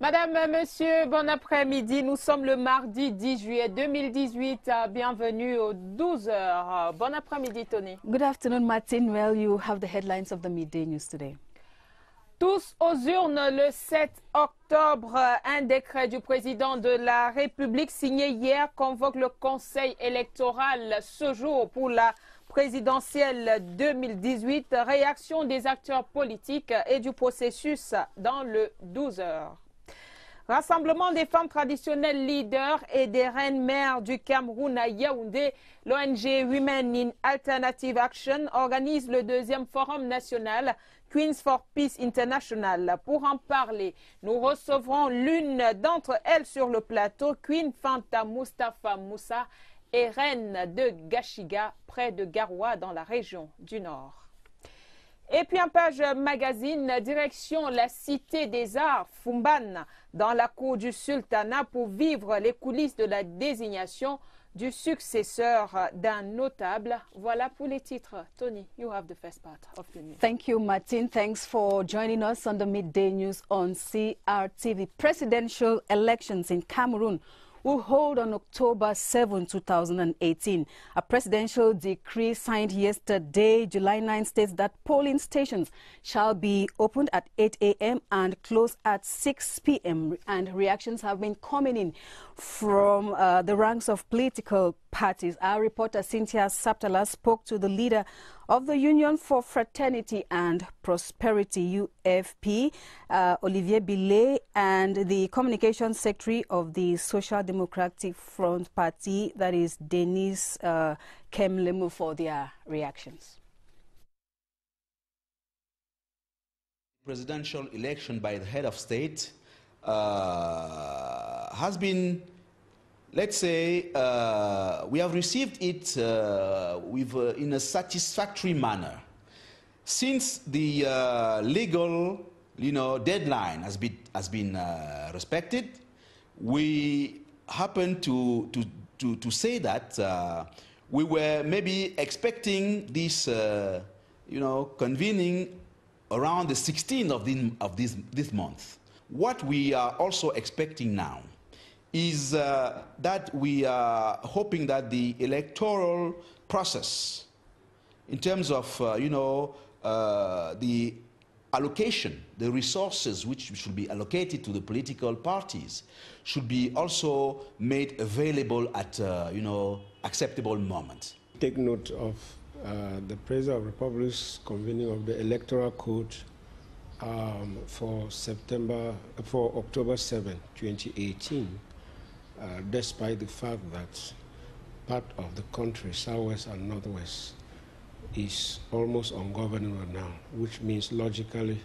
Madame, Monsieur, bon après-midi. Nous sommes le mardi 10 juillet 2018. Bienvenue aux 12 heures. Bon après-midi, Tony. Good afternoon, Martin. Well, you have the headlines of the midday news today. Tous aux urnes le 7 octobre. Un décret du président de la République signé hier convoque le Conseil électoral ce jour pour la présidentielle 2018. Réaction des acteurs politiques et du processus dans le 12 heures. Rassemblement des femmes traditionnelles leaders et des reines mères du Cameroun à Yaoundé, l'ONG Women in Alternative Action organise le deuxième forum national Queens for Peace International. Pour en parler, nous recevrons l'une d'entre elles sur le plateau, Queen Fanta Mustafa Moussa, et reine de Gashiga, près de Garoua, dans la région du Nord. Et puis en page magazine, direction la Cité des Arts, Fumban, dans la cour du Sultanat pour vivre les coulisses de la désignation du successeur d'un notable. Voilà pour les titres. Tony, you have the first part of the news. Thank you, Martin. Thanks for joining us on the midday news on CRTV. Presidential elections in Cameroon will hold on October 7, 2018. A presidential decree signed yesterday, July 9, states that polling stations shall be opened at 8 a.m. and closed at 6 p.m. And reactions have been coming in from the ranks of political parties. Our reporter Cynthia Saptala spoke to the leader of the Union for Fraternity and Prosperity, UFP, Olivier Billet, and the communications secretary of the Social Democratic Front Party, that is Denis Kemlemu, for their reactions. Presidential election by the head of state has been, let's say, we have received it in a satisfactory manner. Since the legal, deadline has been respected, we happen to say that we were maybe expecting this, convening around the 16th of this month. What we are also expecting now is that we are hoping that the electoral process, in terms of, the allocation, the resources which should be allocated to the political parties, should be also made available at, acceptable moment. Take note of the President of the Republic's convening of the Electoral Code for October 7, 2018. Despite the fact that part of the country, southwest and northwest, is almost ungovernable now, which means logically,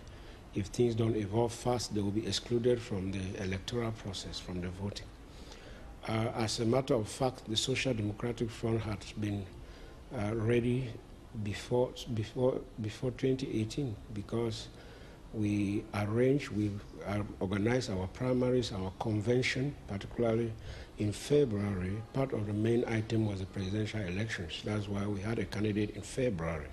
if things don't evolve fast, they will be excluded from the electoral process, from the voting. As a matter of fact, the Social Democratic Front had been ready before 2018, because we organized our primaries, our convention, particularly in February. Part of the main item was the presidential elections. That's why we had a candidate in February.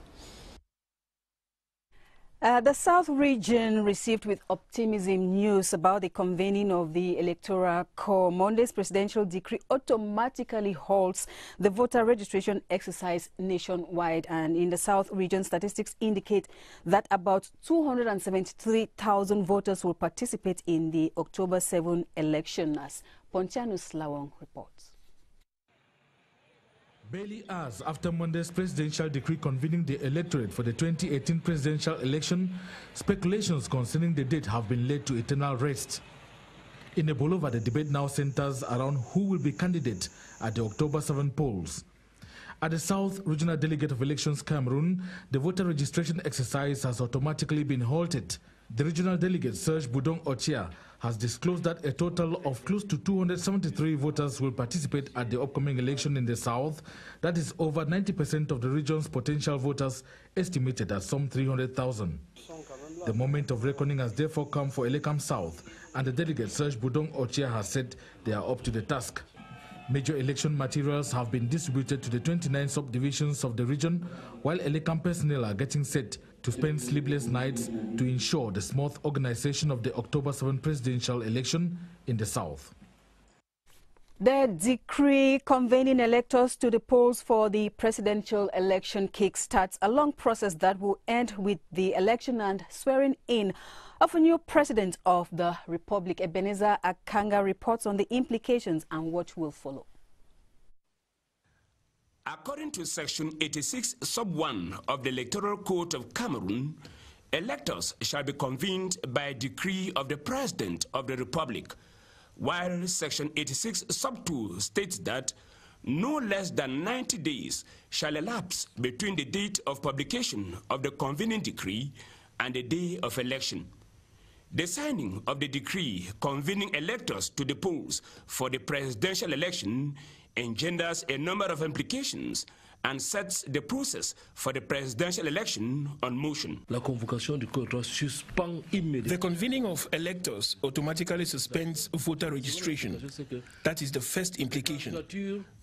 The South region received with optimism news about the convening of the Electoral Corps. Monday's presidential decree automatically halts the voter registration exercise nationwide. And in the South region, statistics indicate that about 273,000 voters will participate in the October 7 election, as Pontianus Lawong reports. Barely hours after Monday's presidential decree convening the electorate for the 2018 presidential election, speculations concerning the date have been laid to eternal rest. In Ebolova, the debate now centers around who will be candidate at the October 7 polls. At the South Regional Delegate of Elections Cameroon, the voter registration exercise has automatically been halted. The regional delegate, Serge Boudon Ochia, has disclosed that a total of close to 273 voters will participate at the upcoming election in the South. That is over 90% of the region's potential voters, estimated at some 300,000. The moment of reckoning has therefore come for Elekam South, and the delegate, Serge Boudon Ochia, has said they are up to the task. Major election materials have been distributed to the 29 subdivisions of the region, while Elekam personnel are getting set to spend sleepless nights to ensure the smooth organization of the October 7 presidential election in the south. The decree convening electors to the polls for the presidential election kick-starts a long process that will end with the election and swearing in of a new president of the Republic. Ebenezer Akanga reports on the implications and what will follow. According to Section 86, Sub 1 of the Electoral Code of Cameroon, electors shall be convened by a decree of the President of the Republic, while Section 86, Sub 2 states that no less than 90 days shall elapse between the date of publication of the convening decree and the day of election. The signing of the decree convening electors to the polls for the presidential election engenders a number of implications and sets the process for the presidential election on motion. The convening of electors automatically suspends voter registration. That is the first implication.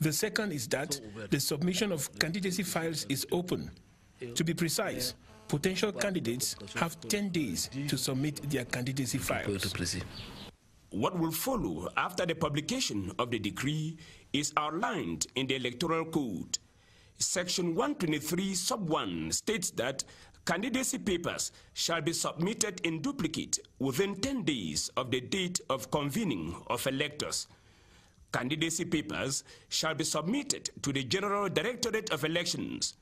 The second is that the submission of candidacy files is open. To be precise, potential candidates have 10 days to submit their candidacy files. What will follow after the publication of the decree is outlined in the Electoral Code. Section 123, Sub 1 states that candidacy papers shall be submitted in duplicate within 10 days of the date of convening of electors. Candidacy papers shall be submitted to the General Directorate of Elections.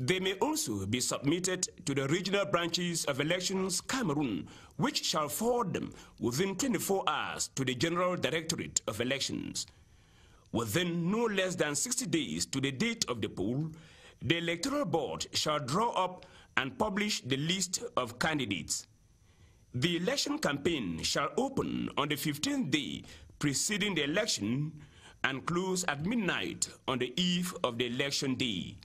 They may also be submitted to the regional branches of Elections Cameroon, which shall forward them within 24 hours to the General Directorate of Elections. Within no less than 60 days to the date of the poll, the Electoral Board shall draw up and publish the list of candidates. The election campaign shall open on the 15th day preceding the election and close at midnight on the eve of the election day.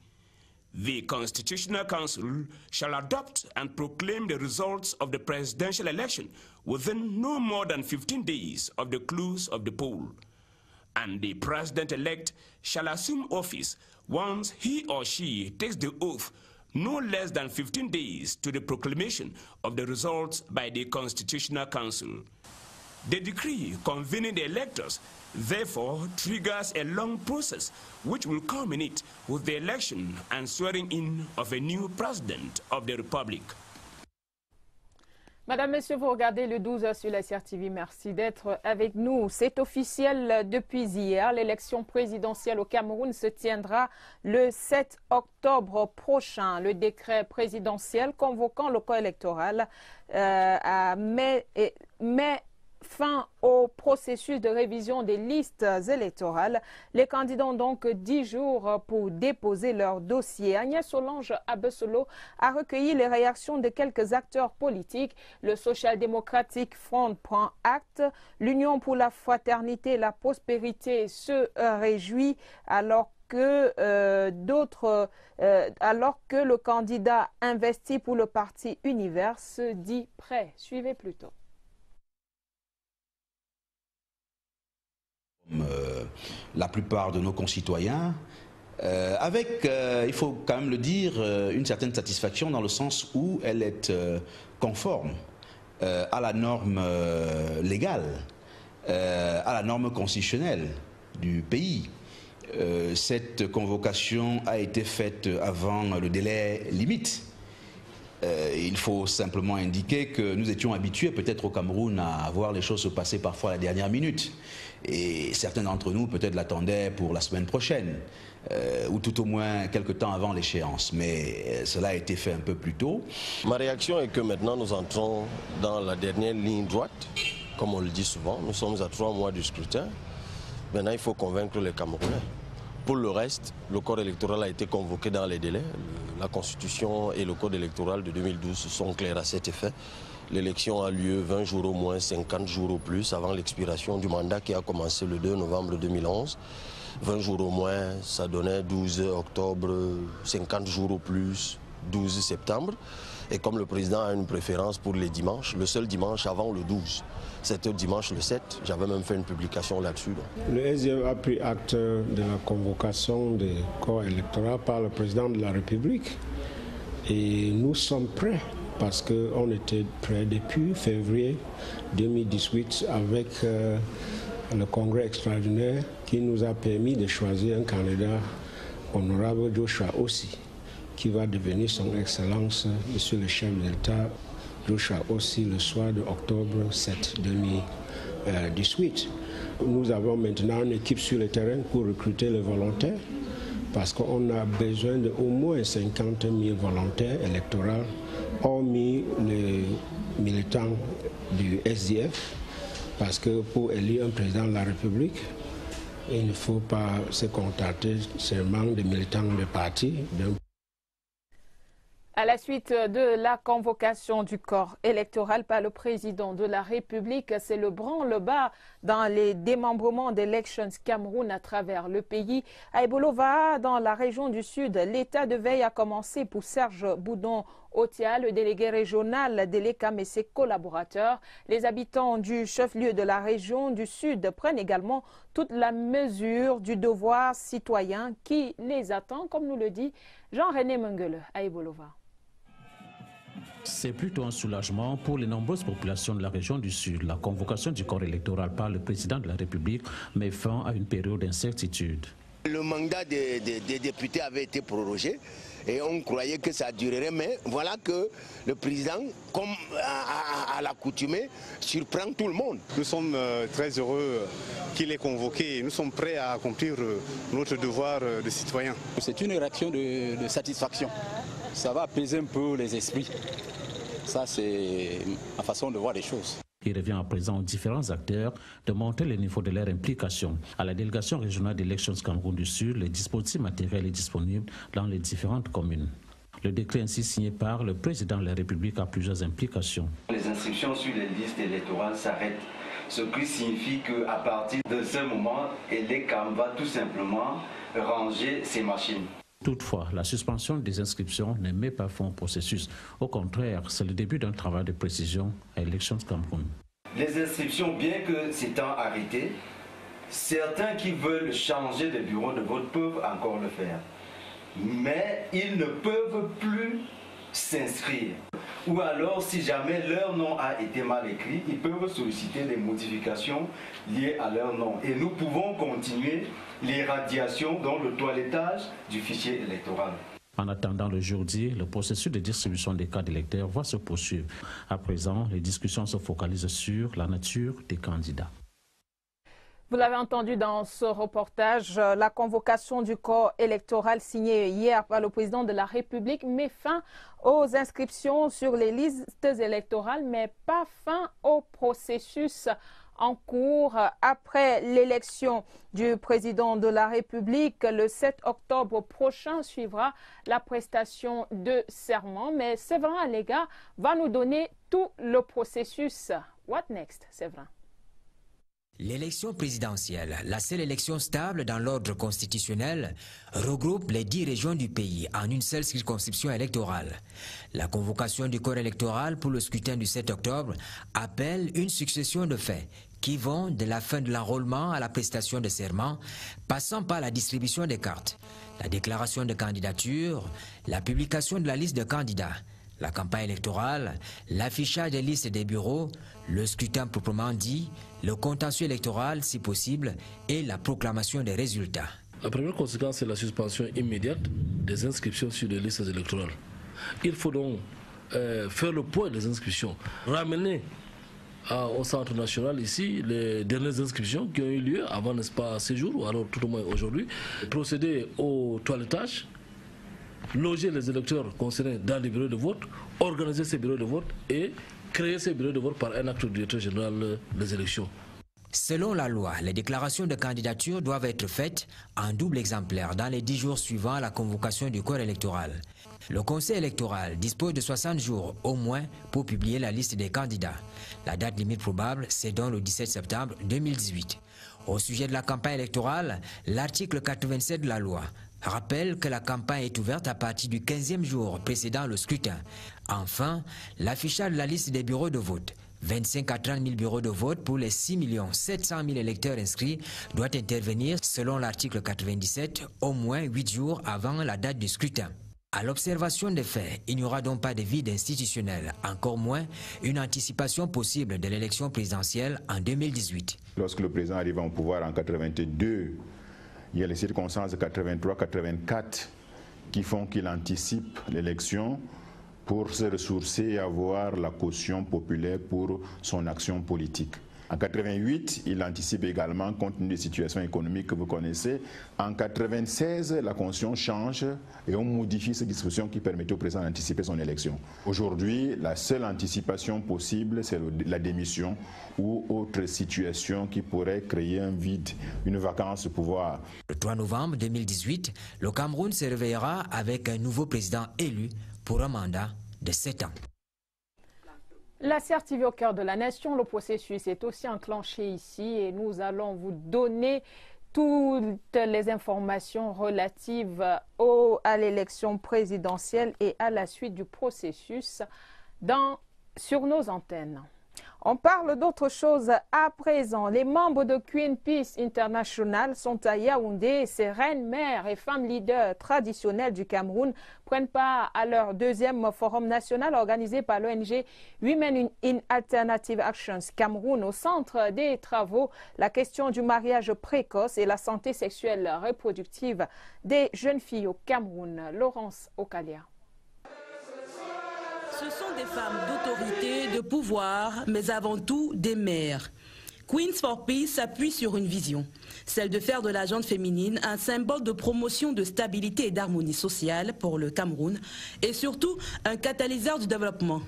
The Constitutional Council shall adopt and proclaim the results of the presidential election within no more than 15 days of the close of the poll. And the president-elect shall assume office once he or she takes the oath no less than 15 days to the proclamation of the results by the Constitutional Council. The decree convening the electors therefore triggers a long process which will culminate with the election and swearing in of a new president of the Republic. Madame, Messieurs, vous regardez le 12 sur la CRTV. Merci d'être avec nous. C'est officiel depuis hier. L'élection présidentielle au Cameroun se tiendra le 7 octobre prochain. Le décret présidentiel convoquant le corps électoral met fin au processus de révision des listes électorales. Les candidats ont donc 10 jours pour déposer leur dossier. Agnès Solange Abessolo a recueilli les réactions de quelques acteurs politiques. Le Social Democratic Front prend acte. L'Union pour la fraternité et la prospérité se réjouit alors que le candidat investi pour le parti Univers se dit prêt. Suivez plutôt. La plupart de nos concitoyens, avec, il faut quand même le dire, une certaine satisfaction dans le sens où elle est conforme à la norme légale, à la norme constitutionnelle du pays. Cette convocation a été faite avant le délai limite. Il faut simplement indiquer que nous étions habitués peut-être au Cameroun à voir les choses se passer parfois à la dernière minute. Et certains d'entre nous peut-être l'attendaient pour la semaine prochaine, ou tout au moins quelques temps avant l'échéance. Mais cela a été fait un peu plus tôt. Ma réaction est que maintenant nous entrons dans la dernière ligne droite, comme on le dit souvent. Nous sommes à 3 mois du scrutin. Maintenant, il faut convaincre les Camerounais. Pour le reste, le corps électoral a été convoqué dans les délais. La Constitution et le code électoral de 2012 sont clairs à cet effet. L'élection a lieu 20 jours au moins, 50 jours au plus avant l'expiration du mandat qui a commencé le 2 novembre 2011. 20 jours au moins, ça donnait 12 octobre, 50 jours au plus, 12 septembre. Et comme le président a une préférence pour les dimanches, le seul dimanche avant le 12, c'était dimanche le 7. J'avais même fait une publication là-dessus. Le SDF a pris acte de la convocation du corps électoral par le président de la République. Et nous sommes prêts, parce qu'on était prêts depuis février 2018 avec le congrès extraordinaire qui nous a permis de choisir un candidat honorable Joshua Ossi, qui va devenir son Excellence, Monsieur le chef de l'État Joshua Ossi, le soir de octobre 7 2018. Nous avons maintenant une équipe sur le terrain pour recruter les volontaires, parce qu'on a besoin d'au moins 50 000 volontaires électoraux, hormis les militants du SDF, parce que pour élire un président de la République, il ne faut pas se contenter seulement des militants de partis. À la suite de la convocation du corps électoral par le président de la République, c'est le branle-bas dans les démembrements d'Elections Cameroun à travers le pays. À Ebolova, dans la région du Sud, l'état de veille a commencé pour Serge Boudon-Otia, le délégué régional d'Elekam et ses collaborateurs. Les habitants du chef-lieu de la région du Sud prennent également toute la mesure du devoir citoyen qui les attend, comme nous le dit Jean-René Mengele à Ebolova. C'est plutôt un soulagement pour les nombreuses populations de la région du Sud. La convocation du corps électoral par le président de la République met fin à une période d'incertitude. Le mandat des députés avait été prorogé et on croyait que ça durerait, mais voilà que le président, comme à l'accoutumée, surprend tout le monde. Nous sommes très heureux qu'il ait convoqué. Nous sommes prêts à accomplir notre devoir de citoyen. C'est une réaction de satisfaction. Ça va apaiser un peu les esprits. Ça, c'est ma façon de voir les choses. Il revient à présent aux différents acteurs de monter le niveau de leur implication. À la délégation régionale d'Elections Cameroun du Sud, le dispositif matériel est disponible dans les différentes communes. Le décret ainsi signé par le président de la République a plusieurs implications. Les inscriptions sur les listes électorales s'arrêtent, ce qui signifie qu'à partir de ce moment, Elekam va tout simplement ranger ses machines. Toutefois, la suspension des inscriptions ne met pas fin au processus. Au contraire, c'est le début d'un travail de précision à Elections Cameroun. Les inscriptions, bien que s'étant arrêtées, certains qui veulent changer de bureau de vote peuvent encore le faire. Mais ils ne peuvent plus s'inscrire. Ou alors, si jamais leur nom a été mal écrit, ils peuvent solliciter des modifications liées à leur nom. Et nous pouvons continuer l'irradiation dans le toilettage du fichier électoral. En attendant le jeudi, le processus de distribution des cartes d'électeurs va se poursuivre. À présent, les discussions se focalisent sur la nature des candidats. Vous l'avez entendu dans ce reportage, la convocation du corps électoral signée hier par le président de la République met fin aux inscriptions sur les listes électorales, mais pas fin au processus en cours. Après l'élection du président de la République, le 7 octobre prochain suivra la prestation de serment. Mais Séverin Allega va nous donner tout le processus. What next, Séverin? L'élection présidentielle, la seule élection stable dans l'ordre constitutionnel, regroupe les 10 régions du pays en une seule circonscription électorale. La convocation du corps électoral pour le scrutin du 7 octobre appelle une succession de faits qui vont de la fin de l'enrôlement à la prestation de serment, passant par la distribution des cartes, la déclaration de candidature, la publication de la liste de candidats, la campagne électorale, l'affichage des listes des bureaux, le scrutin proprement dit, le contentieux électoral si possible et la proclamation des résultats. La première conséquence, c'est la suspension immédiate des inscriptions sur les listes électorales. Il faut donc faire le point des inscriptions, ramener au centre national ici les dernières inscriptions qui ont eu lieu avant, n'est-ce pas, ces jours, ou alors tout au moins aujourd'hui, procéder au toilettage, loger les électeurs concernés dans les bureaux de vote, organiser ces bureaux de vote et créer ces bureaux de vote par un acte du directeur général des élections. Selon la loi, les déclarations de candidature doivent être faites en double exemplaire dans les 10 jours suivant la convocation du corps électoral. Le Conseil électoral dispose de 60 jours au moins pour publier la liste des candidats. La date limite probable, c'est donc le 17 septembre 2018. Au sujet de la campagne électorale, l'article 87 de la loi rappelle que la campagne est ouverte à partir du 15e jour précédant le scrutin. Enfin, l'affichage de la liste des bureaux de vote, 25 à 30 000 bureaux de vote pour les 6 700 000 électeurs inscrits, doit intervenir selon l'article 97 au moins 8 jours avant la date du scrutin. À l'observation des faits, il n'y aura donc pas de vide institutionnel, encore moins une anticipation possible de l'élection présidentielle en 2018. Lorsque le président arrive au pouvoir en 82, il y a les circonstances de 83-84 qui font qu'il anticipe l'élection pour se ressourcer et avoir la caution populaire pour son action politique. En 88, il anticipe également, compte tenu des situations économiques que vous connaissez. En 96, la Constitution change et on modifie ces dispositions qui permettent au président d'anticiper son élection. Aujourd'hui, la seule anticipation possible, c'est la démission ou autre situation qui pourrait créer un vide, une vacance de pouvoir. Le 3 novembre 2018, le Cameroun se réveillera avec un nouveau président élu pour un mandat de 7 ans. La CRTV au cœur de la nation, le processus est aussi enclenché ici et nous allons vous donner toutes les informations relatives à l'élection présidentielle et à la suite du processus sur nos antennes. On parle d'autre chose à présent. Les membres de Queen Peace International sont à Yaoundé. Ces reines, mères et femmes leaders traditionnelles du Cameroun prennent part à leur deuxième forum national organisé par l'ONG Women in Alternative Actions Cameroun. Au centre des travaux, la question du mariage précoce et la santé sexuelle reproductive des jeunes filles au Cameroun. Laurence Okalia. Ce sont des femmes d'autorité, de pouvoir, mais avant tout des mères. Queens for Peace s'appuie sur une vision, celle de faire de la gente féminine un symbole de promotion de stabilité et d'harmonie sociale pour le Cameroun et surtout un catalyseur du développement.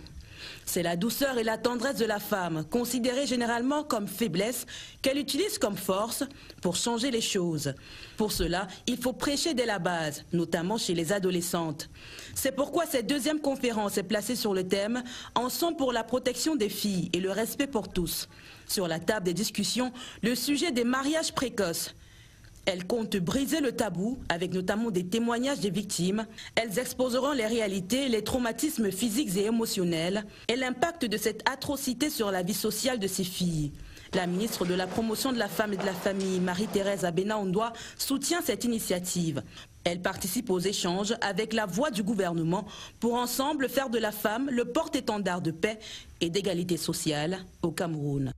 C'est la douceur et la tendresse de la femme, considérée généralement comme faiblesse, qu'elle utilise comme force pour changer les choses. Pour cela, il faut prêcher dès la base, notamment chez les adolescentes. C'est pourquoi cette deuxième conférence est placée sur le thème « Ensemble pour la protection des filles et le respect pour tous ». Sur la table des discussions, le sujet des mariages précoces. Elles comptent briser le tabou, avec notamment des témoignages des victimes. Elles exposeront les réalités, les traumatismes physiques et émotionnels et l'impact de cette atrocité sur la vie sociale de ces filles. La ministre de la Promotion de la Femme et de la Famille, Marie-Thérèse Abena-Ondoa, soutient cette initiative. Elle participe aux échanges avec la voix du gouvernement pour ensemble faire de la femme le porte-étendard de paix et d'égalité sociale au Cameroun.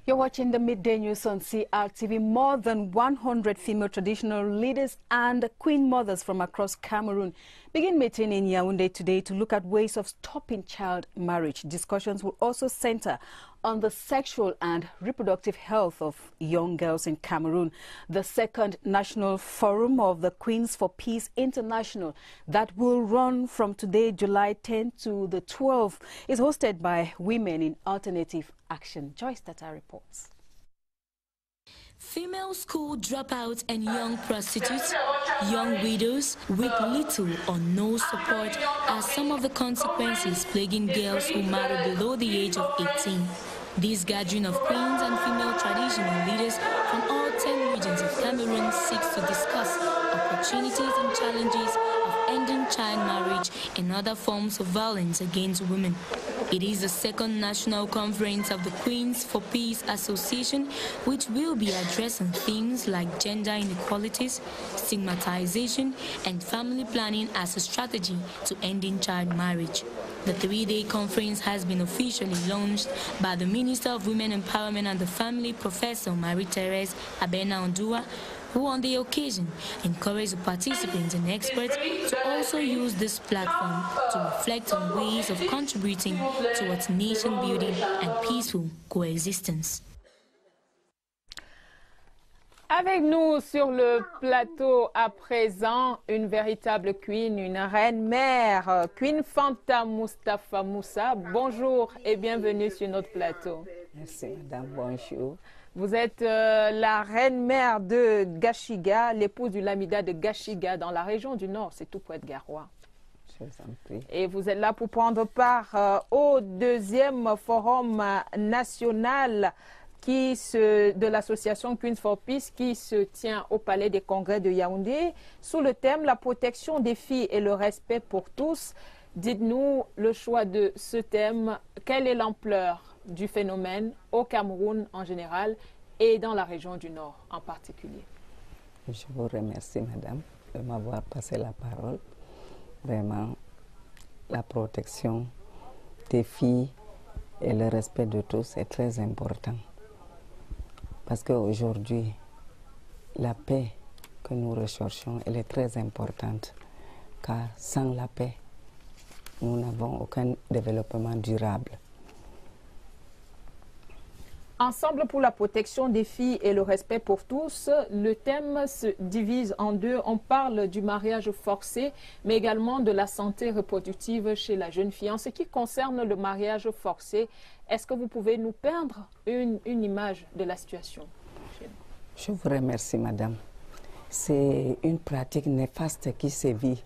You're watching the Midday News on CRTV. More than 100 female traditional leaders and queen mothers from across Cameroon begin meeting in Yaoundé today to look at ways of stopping child marriage. Discussions will also center on the sexual and reproductive health of young girls in Cameroon. The second national forum of the Queens for Peace International that will run from today, July 10 to the 12th, is hosted by Women in Alternative Action. Joyce Tata reports. Female school dropouts and young prostitutes, young widows with little or no support are some of the consequences plaguing girls who marry below the age of 18. This gathering of queens and female traditional leaders from all 10 regions of Cameroon seeks to discuss opportunities and challenges of ending child marriage and other forms of violence against women. It is the second national conference of the Queens for Peace Association, which will be addressing themes like gender inequalities, stigmatization, and family planning as a strategy to ending child marriage. The three-day conference has been officially launched by the Minister of Women Empowerment and the Family, Professor Marie-Thérèse Abena-Ondoa, who on the occasion encouraged the participants and experts to also use this platform to reflect on ways of contributing towards nation building and peaceful coexistence. Avec nous sur le plateau à présent, une véritable queen, une reine mère, Queen Fanta Moustapha Moussa. Bonjour et bienvenue sur notre plateau. Merci madame, bonjour. Vous êtes la reine mère de Gashiga, l'épouse du Lamida de Gashiga dans la région du Nord, c'est tout près de Garoua. Je vous en prie. Et vous êtes là pour prendre part au deuxième forum national de l'association Queens for Peace qui se tient au Palais des Congrès de Yaoundé sous le thème « La protection des filles et le respect pour tous ». Dites-nous le choix de ce thème, quelle est l'ampleur du phénomène au Cameroun en général et dans la région du Nord en particulier? Je vous remercie, madame, de m'avoir passé la parole. Vraiment, la protection des filles et le respect de tous est très important. Parce qu'aujourd'hui, la paix que nous recherchons, elle est très importante. Car sans la paix, nous n'avons aucun développement durable. Ensemble pour la protection des filles et le respect pour tous, le thème se divise en deux. On parle du mariage forcé, mais également de la santé reproductive chez la jeune fille. En ce qui concerne le mariage forcé, est-ce que vous pouvez nous peindre une image de la situation? Je vous remercie, madame. C'est une pratique néfaste qui sévit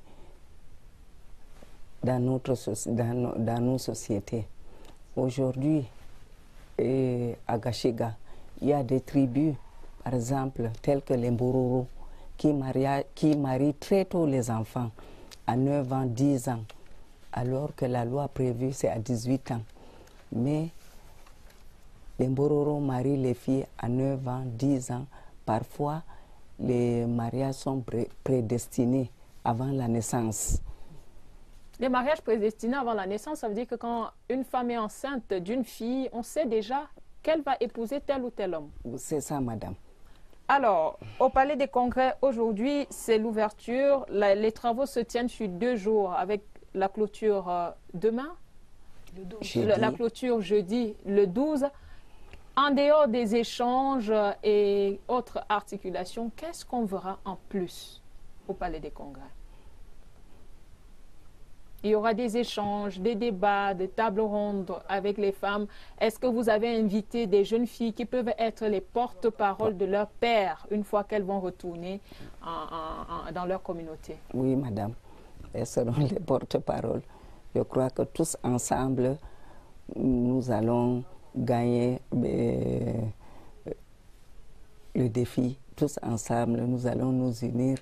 dans nos sociétés. Aujourd'hui, à Gashiga, il y a des tribus, par exemple, telles que les Mbororo, qui marient très tôt les enfants, à 9 ans, 10 ans, alors que la loi prévue, c'est à 18 ans. Mais les Mbororo marient les filles à 9 ans, 10 ans. Parfois, les mariages sont prédestinés avant la naissance. Les mariages prédestinés avant la naissance, ça veut dire que quand une femme est enceinte d'une fille, on sait déjà qu'elle va épouser tel ou tel homme. C'est ça, madame. Alors, au Palais des Congrès, aujourd'hui, c'est l'ouverture. Les travaux se tiennent sur 2 jours avec la clôture demain, la clôture jeudi, le 12. En dehors des échanges et autres articulations, qu'est-ce qu'on verra en plus au Palais des Congrès? Il y aura des échanges, des débats, des tables rondes avec les femmes. Est-ce que vous avez invité des jeunes filles qui peuvent être les porte-parole de leur père une fois qu'elles vont retourner dans leur communauté? Oui, madame. Elles seront les porte-parole. Je crois que tous ensemble, nous allons gagner le défi. Tous ensemble, nous allons nous unir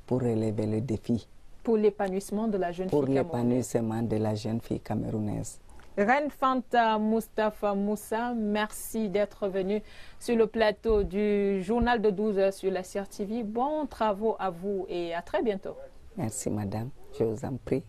pour relever le défi. Pour l'épanouissement de la jeune fille camerounaise. Pour l'épanouissement de la jeune fille camerounaise. Reine Fanta Moustapha Moussa, merci d'être venue sur le plateau du journal de 12 heures sur la CRTV. Bons travaux à vous et à très bientôt. Merci madame, je vous en prie.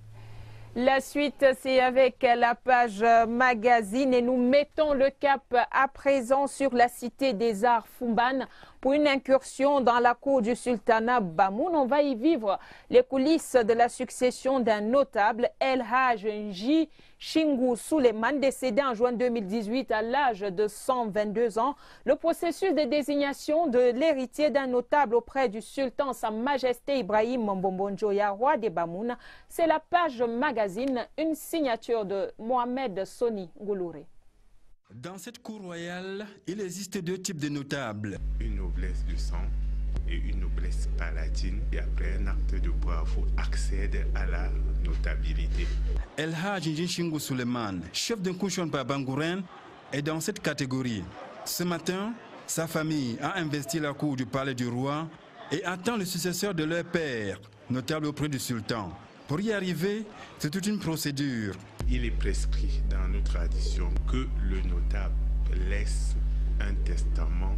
La suite, c'est avec la page magazine et nous mettons le cap à présent sur la cité des arts Fumban pour une incursion dans la cour du sultanat Bamoun. On va y vivre les coulisses de la succession d'un notable, El Haj Nji Shingou Suleiman, décédé en juin 2018 à l'âge de 122 ans. Le processus de désignation de l'héritier d'un notable auprès du sultan, Sa Majesté Ibrahim Mbombonjoya, roi des Bamoun, c'est la page magazine, une signature de Mohamed Soni Goulouré. Dans cette cour royale, il existe 2 types de notables. Une noblesse de sang et une noblesse palatine. Et après un acte de bravoure, accède à la notabilité. El Haj Nji Shingou Suleiman, chef d'un couchon par Bangouren, est dans cette catégorie. Ce matin, sa famille a investi la cour du palais du roi et attend le successeur de leur père, notable auprès du sultan. Pour y arriver, c'est toute une procédure. Il est prescrit dans nos traditions que le notable laisse un testament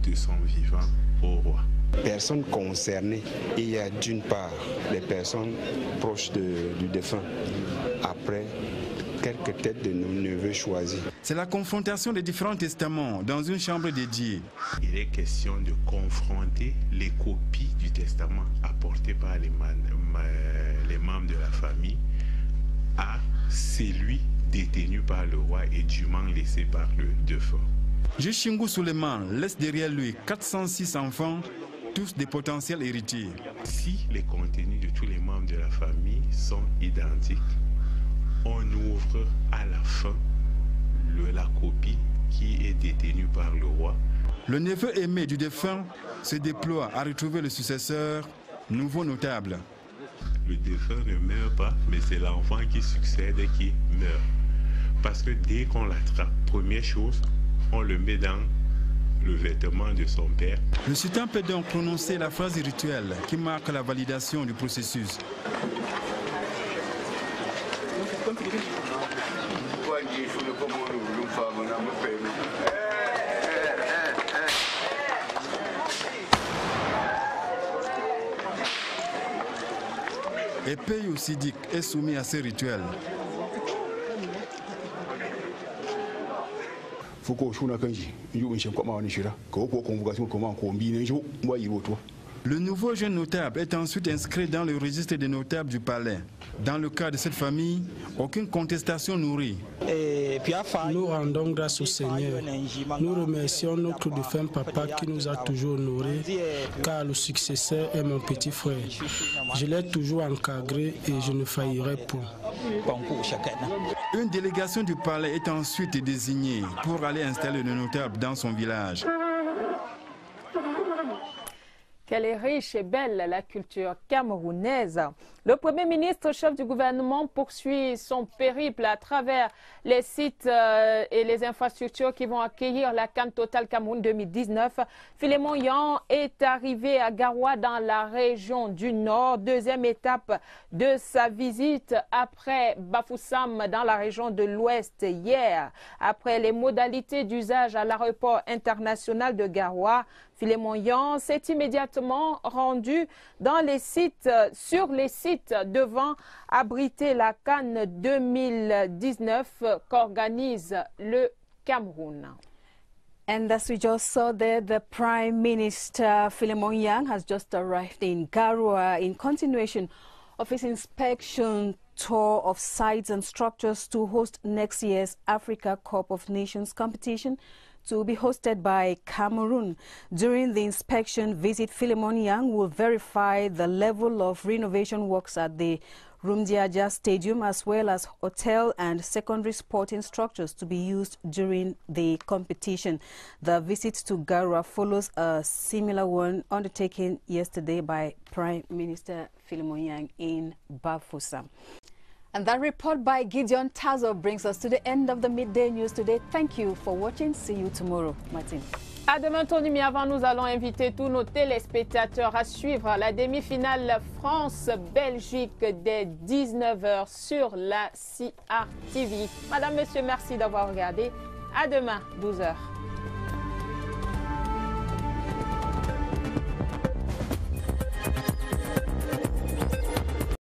de son vivant au roi. Personnes concernées, il y a d'une part les personnes proches du défunt, après quelques têtes de nos neveux choisis. C'est la confrontation des différents testaments dans une chambre dédiée. Il est question de confronter les copies du testament apportées par les membres de la famille à celui détenu par le roi et dûment laissé par le défunt. Shingou Suleiman laisse derrière lui 406 enfants, tous des potentiels héritiers. Si les contenus de tous les membres de la famille sont identiques, on ouvre à la fin la copie qui est détenue par le roi. Le neveu aimé du défunt se déploie à retrouver le successeur, nouveau notable. Le défunt ne meurt pas, mais c'est l'enfant qui succède qui meurt. Parce que dès qu'on l'attrape, première chose, On le met dans le vêtement de son père. Le sultan peut donc prononcer la phrase rituelle qui marque la validation du processus. Et Peyo Sidik est soumis à ces rituels. Le nouveau jeune notable est ensuite inscrit dans le registre des notables du palais. Dans le cas de cette famille, aucune contestation nourrie. Nous rendons grâce au Seigneur. Nous remercions notre défunt papa qui nous a toujours honorés, car le successeur est mon petit frère. Je l'ai toujours encadré et je ne faillirai point. Une délégation du palais est ensuite désignée pour aller installer le notable dans son village. Quelle est riche et belle la culture camerounaise. Le Premier ministre, chef du gouvernement, poursuit son périple à travers les sites et les infrastructures qui vont accueillir la CAN Total Cameroun 2019. Philémon Yan est arrivé à Garoua dans la région du Nord, deuxième étape de sa visite après Bafoussam dans la région de l'Ouest hier. Après les modalités d'usage à l'aéroport international de Garoua, Philémon Yan s'est immédiatement rendu dans les sites, sur les sites devant abriter la CAN 2019 qu'organise le Cameroun. And as we just saw there, the Prime Minister Philemon Yang has just arrived in Garoua in continuation of his inspection tour of sites and structures to host next year's Africa Cup of Nations competition to be hosted by Cameroon. During the inspection visit, Philemon Yang will verify the level of renovation works at the Rumdiaja Stadium as well as hotel and secondary sporting structures to be used during the competition. The visit to Garoua follows a similar one undertaken yesterday by Prime Minister Philemon Yang in Bafoussam. And that report by Gideon Tazo brings us to the end of the Midday News today. Thank you for watching. See you tomorrow. Martin. À demain, Tony, mais avant, nous allons inviter tous nos téléspectateurs à suivre la demi-finale France-Belgique dès 19h sur la CRTV. Madame, Monsieur, merci d'avoir regardé. À demain, 12h.